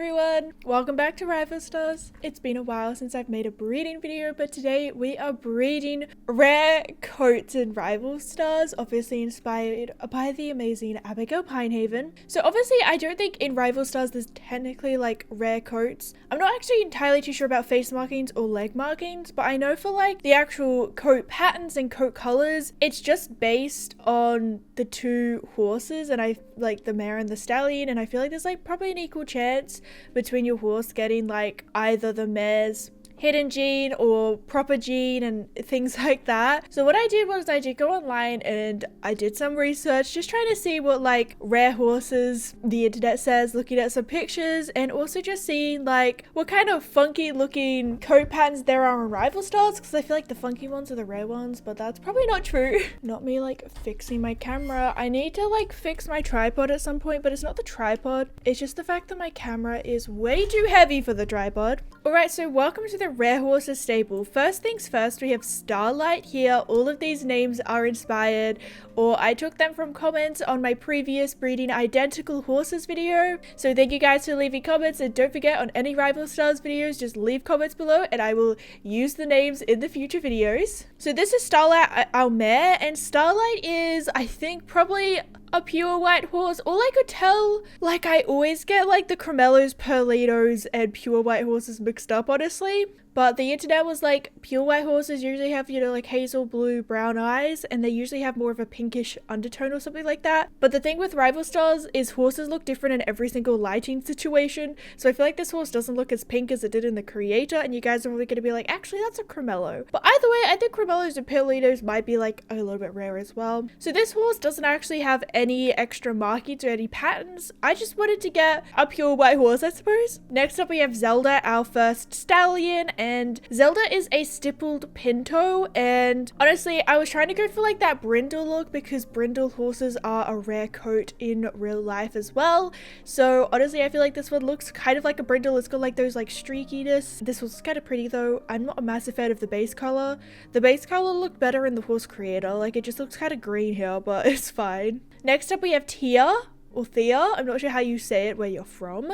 everyone, welcome back to Rival Stars. It's been a while since I've made a breeding video, but today we are breeding rare coats in Rival Stars, obviously inspired by the amazing Abigail Pinehaven. So obviously I don't think in Rival Stars there's technically like rare coats. I'm not actually entirely too sure about face markings or leg markings, but I know for like the actual coat patterns and coat colors, it's just based on the two horses, and I like the mare and the stallion, and I feel like there's like probably an equal chance between your horse getting like either the mare's hidden gene or proper gene and things like that. So what I did was I did go online and I did some research, just trying to see what like rare horses the internet says, looking at some pictures, and also just seeing like what kind of funky looking coat patterns there are on Rival Stars, because I feel like the funky ones are the rare ones, but that's probably not true. Not me like fixing my camera. I need to like fix my tripod at some point, but it's not the tripod, it's just the fact that my camera is way too heavy for the tripod. Alright, so welcome to the Rare Horses stable. First things first, we have Starlight here. All of these names are inspired, or I took them from comments on my previous breeding identical horses video. So thank you guys for leaving comments, and don't forget, on any Rival Stars videos, just leave comments below and I will use the names in the future videos. So this is Starlight, our mare, and Starlight is, I think, probably a pure white horse. All I could tell, like, I always get like the Cremellos, Perlitos, and pure white horses mixed up, honestly. But the internet was like, pure white horses usually have, you know, like hazel blue brown eyes, and they usually have more of a pinkish undertone or something like that. But the thing with Rival Stars is horses look different in every single lighting situation. So I feel like this horse doesn't look as pink as it did in the creator, and you guys are probably going to be like, actually that's a Cremello. But either way, I think Cremellos and Perlitos might be like a little bit rare as well. So this horse doesn't actually have any extra markings or any patterns. I just wanted to get a pure white horse, I suppose. Next up we have Zelda, our first stallion. And Zelda is a stippled pinto, and honestly I was trying to go for like that brindle look because brindle horses are a rare coat in real life as well. So honestly I feel like this one looks kind of like a brindle. It's got like those like streakiness. This was kind of pretty though. I'm not a massive fan of the base color. The base color looked better in the horse creator. Like it just looks kind of green here, but it's fine. Next up we have Tia. Or Thea, I'm not sure how you say it where you're from,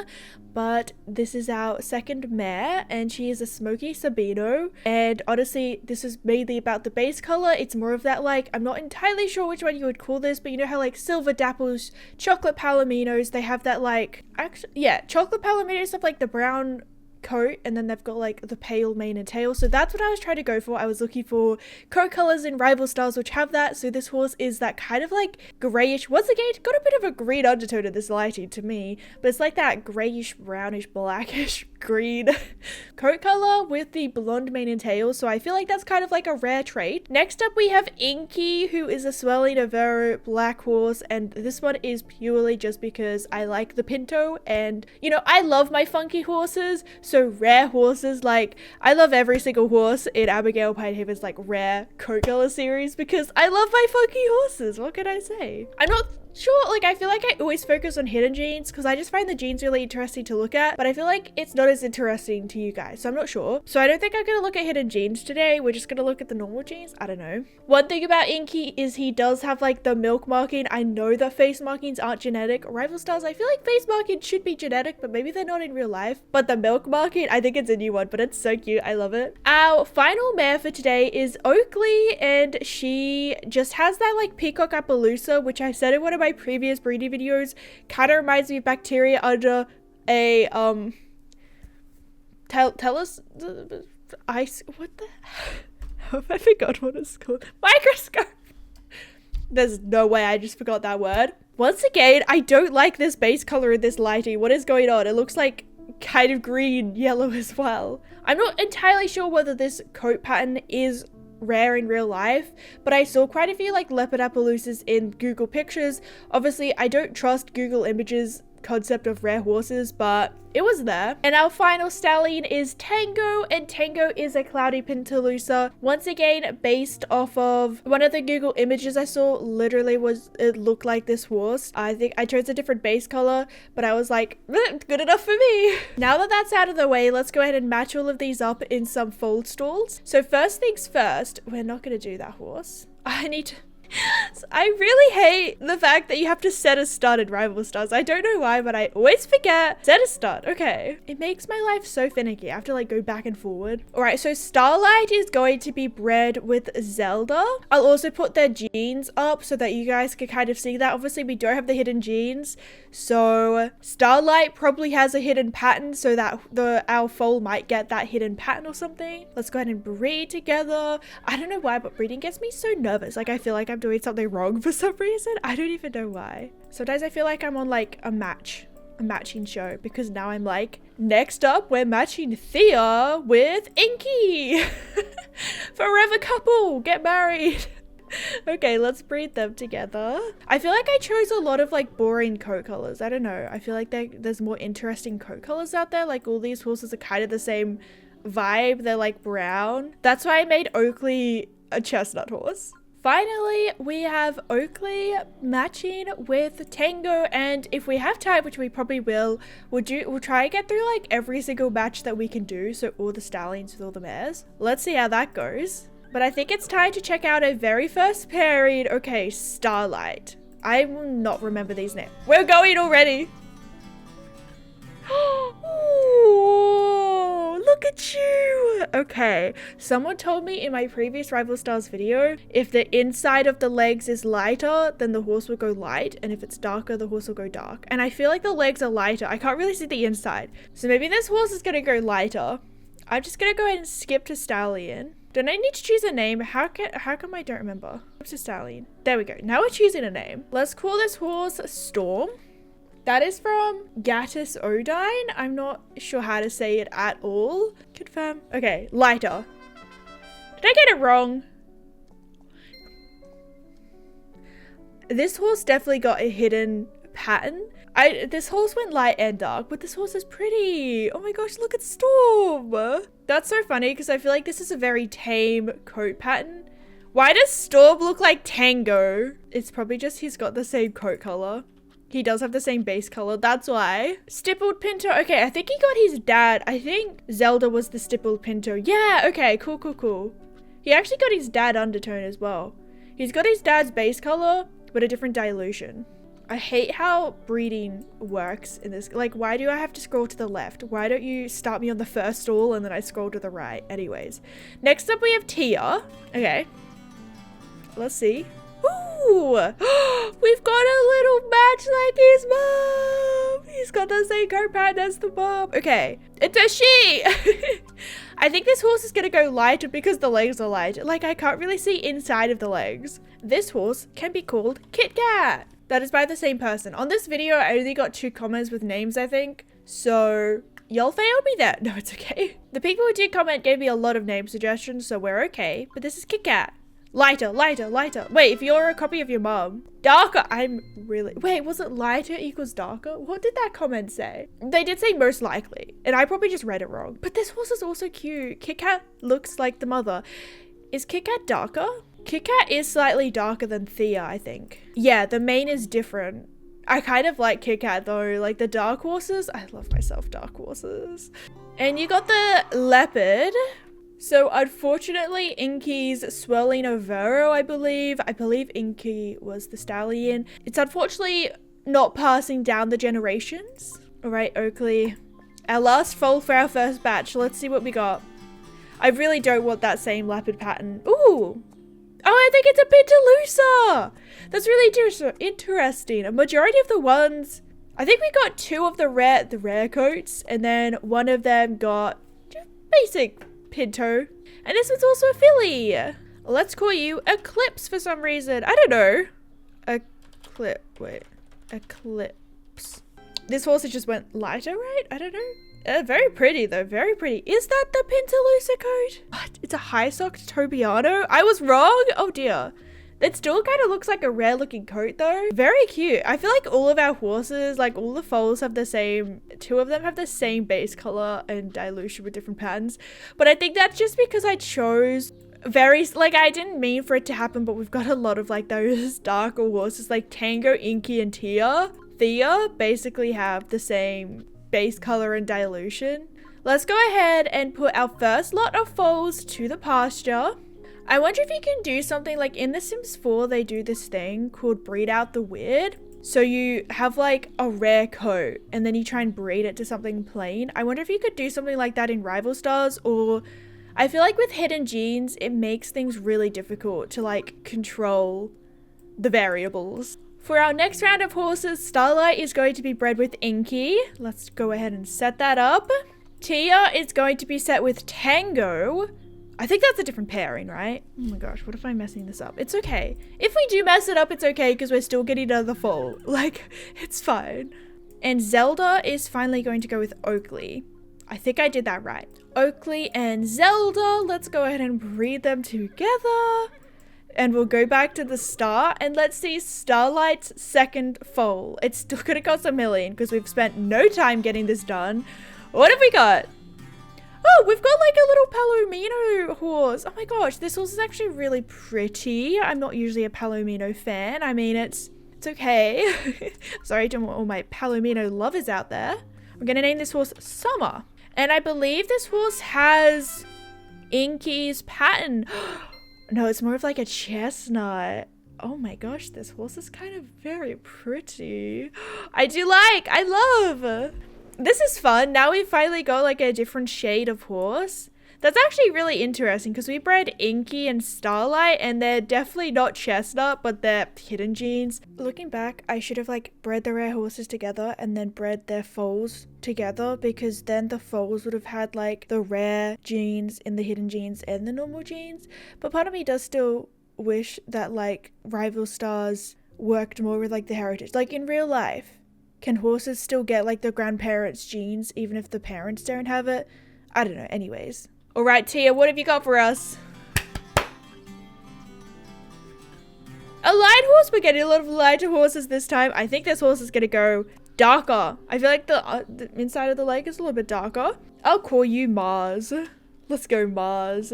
but this is our second mare, and she is a smoky Sabino. And honestly, this is mainly about the base color. It's more of that, like, I'm not entirely sure which one you would call this, but you know how like Silver Dapples, Chocolate Palominos, they have that like, actually, yeah, Chocolate Palominos have like the brown coat, and then they've got like the pale mane and tail. So that's what I was trying to go for. I was looking for coat colors in Rival Stars which have that. So this horse is that kind of like grayish, once again got a bit of a green undertone in this lighting to me, but it's like that grayish brownish blackish green coat color with the blonde mane and tail. So I feel like that's kind of like a rare trait. Next up we have Inky, who is a swirling Avero black horse, and this one is purely just because I like the pinto, and you know I love my funky horses. So rare horses, like I love every single horse in Abigail Pinehaven's like rare coat color series because I love my funky horses. What can I say? I'm not sure, like I feel like I always focus on hidden genes because I just find the genes really interesting to look at, but I feel like it's not as interesting to you guys, so I'm not sure. So I don't think I'm gonna look at hidden genes today. We're just gonna look at the normal genes. I don't know. One thing about Inky is he does have like the milk marking. I know that face markings aren't genetic. Rival Stars, I feel like face markings should be genetic, but maybe they're not in real life. But the milk marking, I think it's a new one, but it's so cute. I love it. Our final mare for today is Oakley, and she just has that like Peacock Appaloosa, which I said in one of my previous breeding videos, kind of reminds me of bacteria under a tell us ice, what the I forgot what it's called, microscope. There's no way I just forgot that word. Once again, I don't like this base color in this lighting. What is going on? It looks like kind of green yellow as well. I'm not entirely sure whether this coat pattern is rare in real life, but I saw quite a few like leopard Appaloosas in Google pictures. Obviously I don't trust Google Images concept of rare horses, but it was there. And our final stallion is Tango, and Tango is a cloudy Pintalusa, once again based off of one of the Google Images I saw. Literally was, it looked like this horse. I think I chose a different base color, but I was like, good enough for me. Now that that's out of the way, let's go ahead and match all of these up in some fold stalls. So first things first, we're not gonna do that horse. I need to I really hate the fact that you have to set a stud in Rival Stars. I don't know why, but I always forget. Set a stud. Okay. It makes my life so finicky. I have to like go back and forward. All right, so Starlight is going to be bred with Zelda. I'll also put their genes up so that you guys can kind of see that. Obviously, we don't have the hidden genes. So Starlight probably has a hidden pattern so that our foal might get that hidden pattern or something. Let's go ahead and breed together. I don't know why, but breeding gets me so nervous. Like I feel like I'm doing something wrong for some reason. I don't even know why. Sometimes I feel like I'm on like a matching show, because now I'm like, next up we're matching Thea with Inky. Forever couple, get married. Okay, let's breed them together. I feel like I chose a lot of like boring coat colors. I don't know. I feel like there's more interesting coat colors out there. Like all these horses are kind of the same vibe. They're like brown. That's why I made Oakley a chestnut horse. Finally, we have Oakley matching with Tango, and if we have time, which we probably will, we'll try and get through like every single match that we can do. So all the stallions with all the mares. Let's see how that goes. But I think it's time to check out our very first pairing. Okay, Starlight. I will not remember these names. We're going already. Oh, look at you. Okay, someone told me in my previous Rival Stars video, if the inside of the legs is lighter, then the horse will go light. And if it's darker, the horse will go dark. And I feel like the legs are lighter. I can't really see the inside. So maybe this horse is going to go lighter. I'm just going to go ahead and skip to Stallion. Don't I need to choose a name? How come I don't remember? Skip to Stallion. There we go. Now we're choosing a name. Let's call this horse Storm. That is from Gattis Odine. I'm not sure how to say it at all. Confirm. Okay, lighter. Did I get it wrong? This horse definitely got a hidden pattern. This horse went light and dark, but this horse is pretty. Oh my gosh, look at Storm. That's so funny because I feel like this is a very tame coat pattern. Why does Storm look like Tango? It's probably just he's got the same coat color. He does have the same base color, that's why. Stippled Pinto. Okay, I think he got his dad. I think Zelda was the Stippled Pinto. Yeah, okay, cool. He actually got his dad undertone as well. He's got his dad's base color, but a different dilution. I hate how breeding works in this. Like, why do I have to scroll to the left? Why don't you start me on the first stall and then I scroll to the right? Anyways, next up we have Tia. Okay, let's see. Ooh, we've got a little match like his mom. He's got the same coat pattern as the mom. Okay, it's a she. I think this horse is gonna go lighter because the legs are light. Like, I can't really see inside of the legs. This horse can be called Kit Kat. That is by the same person. On this video, I only got 2 comments with names, I think. So y'all failed me there. No, it's okay. The people who did comment gave me a lot of name suggestions, so we're okay. But this is Kit Kat. Lighter. Wait, if you're a copy of your mom. Darker. Wait, was it lighter equals darker? What did that comment say? They did say most likely, and I probably just read it wrong. But this horse is also cute. Kit Kat looks like the mother. Is Kit Kat darker? Kit Kat is slightly darker than Thea, I think. Yeah, the mane is different. I kind of like Kit Kat though. Like the dark horses. I love myself dark horses. And you got the leopard. So unfortunately, Inky's Swirling Overo, I believe Inky was the stallion. It's unfortunately not passing down the generations. All right, Oakley. Our last foal for our first batch. Let's see what we got. I really don't want that same leopard pattern. Ooh. Oh, I think it's a Pintalusa. That's really interesting. A majority of the ones, I think we got 2 of the rare coats, and then one of them got just basic Pinto. And this one's also a filly. Let's call you Eclipse for some reason. I don't know. Eclipse. This horse just went lighter, right? I don't know. Very pretty though, very pretty. Is that the Pintalusa coat? What? It's a high-socked Tobiano? I was wrong? Oh dear. It still kind of looks like a rare looking coat though. Very cute. I feel like all of our horses, like all the foals have the same, 2 of them have the same base color and dilution with different patterns. But I think that's just because I chose I didn't mean for it to happen, but we've got a lot of like those darker horses like Tango, Inky, and Tia. Thea basically have the same base color and dilution. Let's go ahead and put our first lot of foals to the pasture. I wonder if you can do something like in The Sims 4, they do this thing called breed out the weird. So you have like a rare coat and then you try and breed it to something plain. I wonder if you could do something like that in Rival Stars, or I feel like with hidden genes, it makes things really difficult to like control the variables. For our next round of horses, Starlight is going to be bred with Inky. Let's go ahead and set that up. Tia is going to be set with Tango. I think that's a different pairing, right? Oh my gosh, what if I'm messing this up? It's okay. If we do mess it up, it's okay because we're still getting to the fall. Like, it's fine. And Zelda is finally going to go with Oakley. I think I did that right. Oakley and Zelda, let's go ahead and breed them together. And we'll go back to the start and let's see Starlight's second foal. It's still gonna cost $1 million because we've spent no time getting this done. What have we got? Oh, we've got like a little Palomino horse. Oh my gosh, this horse is actually really pretty. I'm not usually a Palomino fan. I mean, it's okay. Sorry to all my Palomino lovers out there. I'm gonna name this horse Summer. And I believe this horse has Inky's pattern. No, it's more of like a chestnut. Oh my gosh, this horse is kind of very pretty. I love. This is fun. Now we've finally got like a different shade of horse. That's actually really interesting because we bred Inky and Starlight and they're definitely not chestnut, but they're hidden genes. Looking back, I should have like bred the rare horses together and then bred their foals together, because then the foals would have had like the rare genes in the hidden genes and the normal genes. But part of me does still wish that like Rival Stars worked more with like the heritage. Like in real life, can horses still get like the grandparents' genes even if the parents don't have it? I don't know. Anyways. All right, Tia, what have you got for us? A light horse. We're getting a lot of lighter horses this time. I think this horse is going to go darker. I feel like the inside of the leg is a little bit darker. I'll call you Mars. Let's go Mars.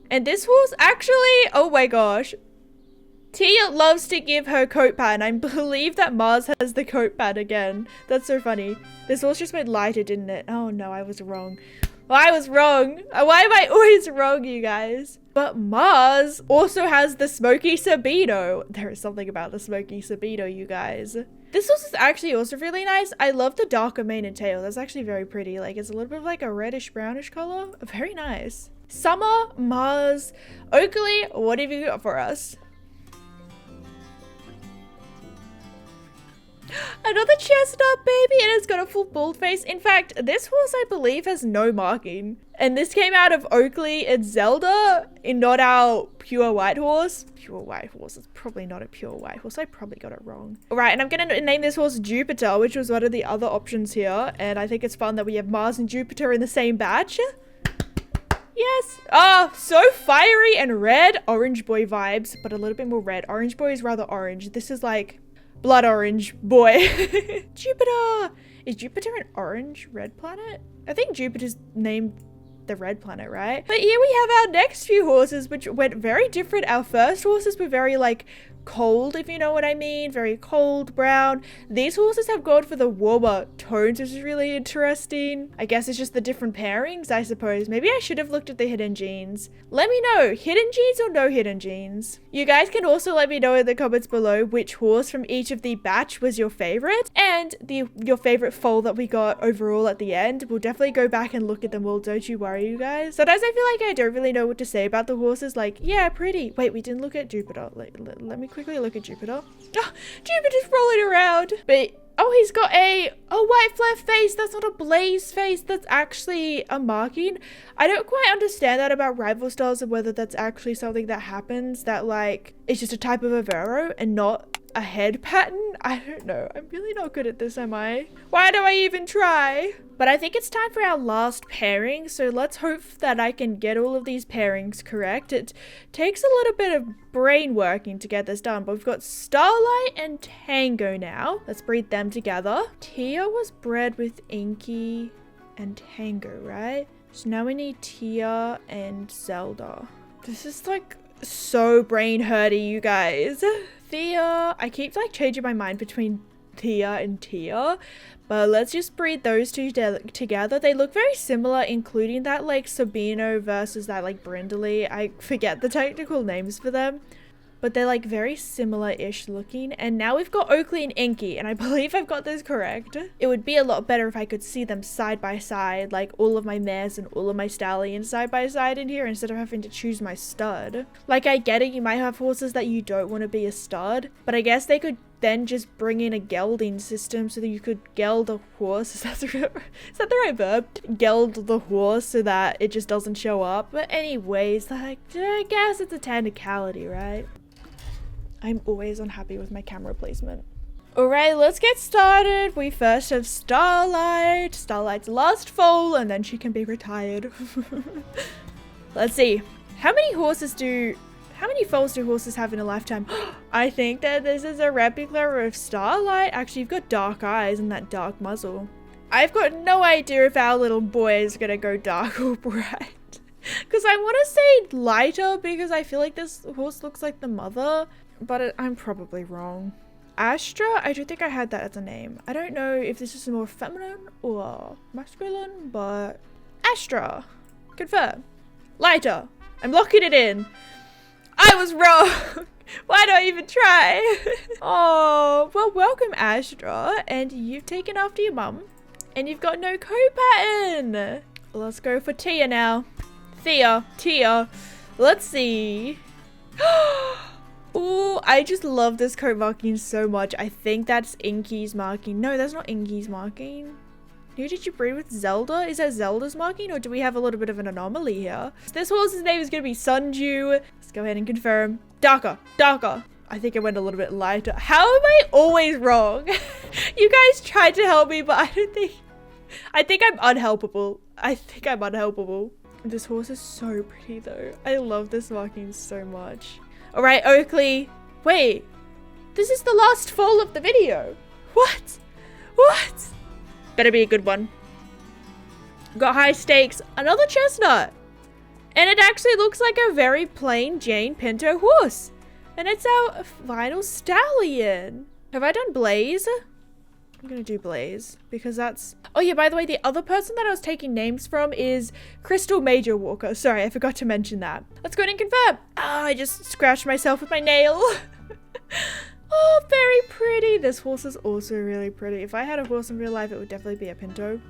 And this horse actually, oh my gosh. Tia loves to give her coat pattern. I believe that Mars has the coat pattern again. That's so funny. This horse just went lighter, didn't it? Oh no, I was wrong. I was wrong. Why am I always wrong, you guys? But Mars also has the Smoky Sabino. There is something about the Smoky Sabino, you guys. This horse is actually also really nice. I love the darker mane and tail. That's actually very pretty. Like, it's a little bit of like a reddish brownish color. Very nice. Summer, Mars, Oakley, what have you got for us? Another chestnut baby, and it's got a full bald face. In fact, this horse I believe has no marking, and this came out of Oakley and Zelda, and not our pure white horse. Pure white horse, it's probably not a pure white horse. I probably got it wrong. All right, and I'm gonna name this horse Jupiter, which was one of the other options here, and I think it's fun that we have Mars and Jupiter in the same batch. Yes. Oh, so fiery and red. Orange boy vibes, but a little bit more red. Orange boy is rather orange. This is like blood orange boy. Jupiter. Is Jupiter an orange red planet? I think Jupiter's named the red planet, right? But here we have our next few horses, which went very different. Our first horses were very like cold, if you know what I mean, very cold brown. These horses have gone for the warmer tones, which is really interesting. I guess it's just the different pairings, I suppose. Maybe I should have looked at the hidden genes. Let me know, hidden genes or no hidden genes? You guys can also let me know in the comments below which horse from each of the batch was your favorite, and your favorite foal that we got overall at the end. We'll definitely go back and look at them all, don't you worry, you guys. Sometimes I feel like I don't really know what to say about the horses. Like, yeah, pretty. Wait, we didn't look at Jupiter. Let me quickly look at Jupiter. Oh, Jupiter's rolling around. But oh, he's got a white flare face. That's not a blaze face. That's actually a marking. I don't quite understand that about Rival Stars, and whether that's actually something that happens, that like it's just a type of Avero and not a head pattern. I don't know. I'm really not good at this, am I? Why do I even try? But I think it's time for our last pairing, so let's hope that I can get all of these pairings correct. It takes a little bit of brain working to get this done, but we've got Starlight and Tango now. Let's breed them together. Tia was bred with Inky and Tango, right? So now we need Tia and Zelda. This is like so brain hurty, you guys. Thea, I keep like changing my mind between Thea and Tia. But let's just breed those two together. They look very similar, including that like Sabino versus that like Brindley. I forget the technical names for them, but they're like very similar-ish looking. And now we've got Oakley and Inky, and I believe I've got this correct. It would be a lot better if I could see them side by side, like all of my mares and all of my stallions side by side in here, instead of having to choose my stud. Like, I get it, you might have horses that you don't want to be a stud, but I guess they could then just bring in a gelding system so that you could geld a horse. Is that the right verb? Geld the horse so that it just doesn't show up. But anyways, like, I guess it's a technicality, right? I'm always unhappy with my camera placement. Alright, let's get started. We first have Starlight. Starlight's last foal, and then she can be retired. Let's see. How many foals do horses have in a lifetime? I think that this is a replica of Starlight. Actually, you've got dark eyes and that dark muzzle. I've got no idea if our little boy is gonna go dark or bright. Because I want to say lighter because I feel like this horse looks like the mother. But I'm probably wrong. Astra? I don't think I had that as a name. I don't know if this is more feminine or masculine, but Astra. Confirm. Lighter. I'm locking it in. I was wrong. Why do I even try? Oh, well, welcome, Astra. And you've taken after your mum. And you've got no coat pattern. Let's go for Tia now. Tia. Let's see. Ooh, I just love this coat marking so much. I think that's Inky's marking. No, that's not Inky's marking. Who did you breed with? Zelda? Is that Zelda's marking, or do we have a little bit of an anomaly here? This horse's name is going to be Sunju. Let's go ahead and confirm. Darker. I think I went a little bit lighter. How am I always wrong? You guys tried to help me, but I think I'm unhelpable. This horse is so pretty though. I love this marking so much. All right, Oakley. Wait, this is the last foal of the video. What? Better be a good one. Got high stakes. Another chestnut. And it actually looks like a very plain Jane Pinto horse. And it's our final stallion. Have I done Blaze? I'm gonna do Blaze because that's... Oh yeah, by the way, the other person that I was taking names from is Crystal Major Walker. Sorry, I forgot to mention that. Let's go ahead and confirm. Ah, I just scratched myself with my nail. Oh, very pretty. This horse is also really pretty. If I had a horse in real life, it would definitely be a Pinto.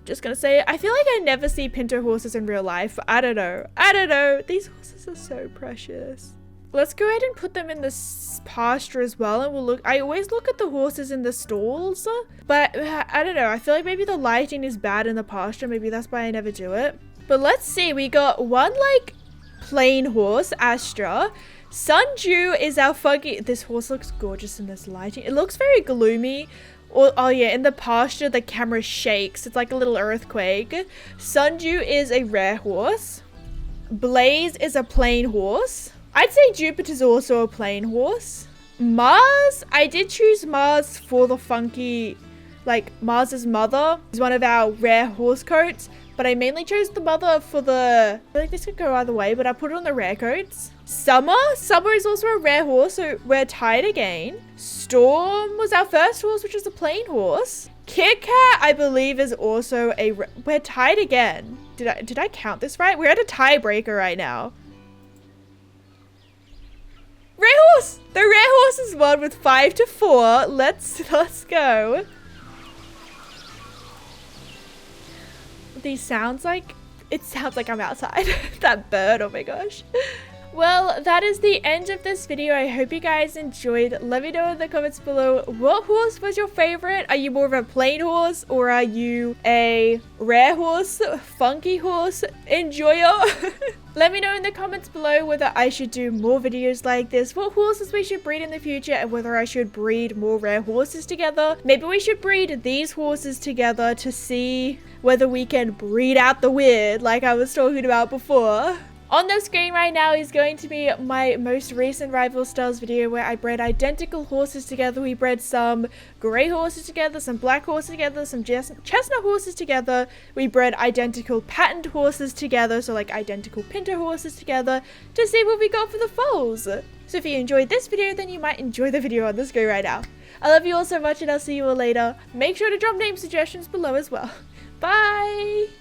Just gonna say, I feel like I never see Pinto horses in real life. I don't know. These horses are so precious. Let's go ahead and put them in this pasture as well, and we'll look. I always look at the horses in the stalls, but I don't know. I feel like maybe the lighting is bad in the pasture. Maybe that's why I never do it. But let's see. We got one like plain horse, Astra. Sunju is our funky. This horse looks gorgeous in this lighting. It looks very gloomy. Oh yeah, in the pasture the camera shakes. It's like a little earthquake. Sunju is a rare horse. Blaze is a plain horse. I'd say Jupiter's also a plain horse. Mars, I did choose Mars for the funky, like Mars's mother is one of our rare horse coats, but I mainly chose the mother for the, I feel like this could go either way, but I put it on the rare coats. Summer is also a rare horse, so we're tied again. Storm was our first horse, which was a plain horse. Kit Kat, I believe, is also we're tied again. Did I count this right? We're at a tiebreaker right now. Rare horse! The rare horse is won with 5-4. Let's go. It sounds like I'm outside. That bird, oh my gosh. Well, that is the end of this video. I hope you guys enjoyed. Let me know in the comments below, what horse was your favorite? Are you more of a plain horse, or are you a rare horse, funky horse enjoyer? Let me know in the comments below whether I should do more videos like this, what horses we should breed in the future, and whether I should breed more rare horses together. Maybe we should breed these horses together to see whether we can breed out the weird like I was talking about before. On the screen right now is going to be my most recent Rival Stars video where I bred identical horses together. We bred some grey horses together, some black horses together, some chestnut horses together. We bred identical patterned horses together, so like identical Pinto horses together, to see what we got for the foals. So if you enjoyed this video, then you might enjoy the video on the screen right now. I love you all so much and I'll see you all later. Make sure to drop name suggestions below as well. Bye!